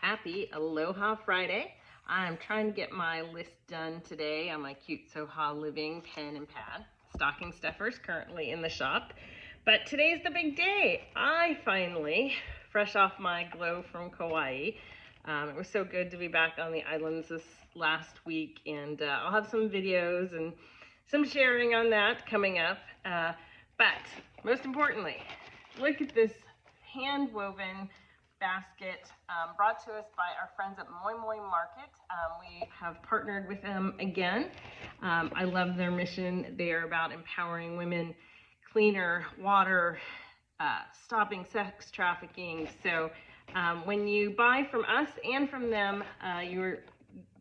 Happy Aloha Friday. I'm trying to get my list done today on my cute Soha Living pen and pad. Stocking stuffers currently in the shop. But today's the big day. I finally, fresh off my glow from Kauai, it was so good to be back on the islands this last week, and I'll have some videos and some sharing on that coming up. But most importantly, look at this hand-woven basket brought to us by our friends at Moi Moi Market. We have partnered with them again. I love their mission. They are about empowering women, cleaner water, stopping sex trafficking. So when you buy from us and from them, you're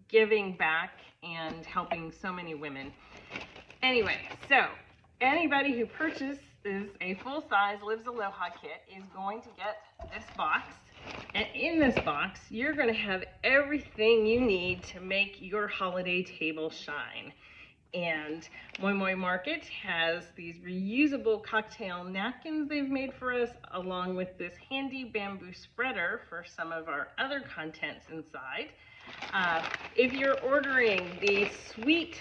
giving back and helping so many women. Anyway, so anybody who purchases a full-size Lives Aloha kit is going to get this box. And in this box, you're going to have everything you need to make your holiday table shine. And Moi Moi Market has these reusable cocktail napkins they've made for us, along with this handy bamboo spreader for some of our other contents inside. If you're ordering the sweet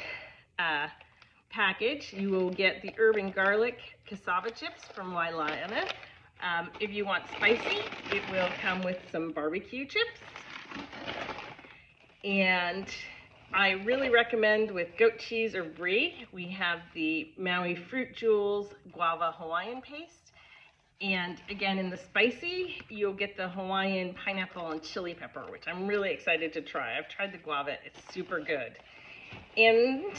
package, you will get the herb and garlic cassava chips from Wailana. If you want spicy, it will come with some barbecue chips. And I really recommend with goat cheese or brie, we have the Maui Jewels Guava Hawaiian paste. And again, in the spicy, you'll get the Hawaiian pineapple and chili pepper, which I'm really excited to try. I've tried the guava, it's super good. And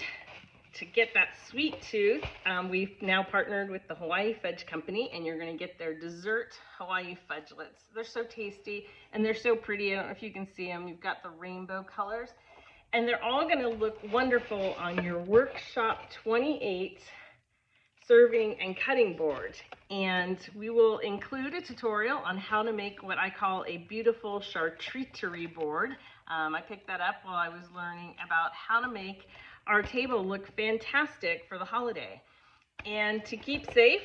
to get that sweet tooth, we've now partnered with the Hawaii Fudge Company, and you're going to get their dessert Hawaii Fudgelets. They're so tasty and they're so pretty. I don't know if you can see them. You've got the rainbow colors, and they're all going to look wonderful on your Workshop 28 serving and cutting board. And we will include a tutorial on how to make what I call a beautiful CharTREATerie board. I picked that up while I was learning about how to make our table look fantastic for the holiday. And to keep safe,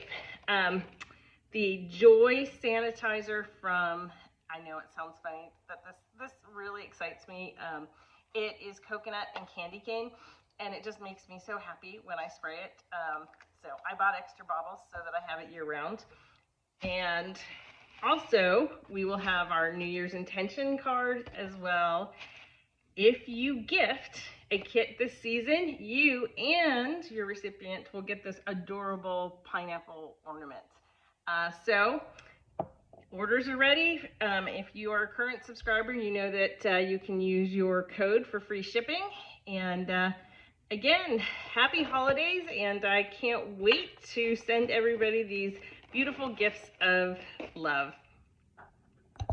the Joy sanitizer from, I know it sounds funny, but this really excites me. It is coconut and candy cane, and it just makes me so happy when I spray it. So I bought extra bottles so that I have it year round. And also, we will have our New Year's intention card as well. If you gift a kit this season, you and your recipient will get this adorable pineapple ornament. So orders are ready. If you are a current subscriber, you know that you can use your code for free shipping. And again, happy holidays, and I can't wait to send everybody these beautiful gifts of love.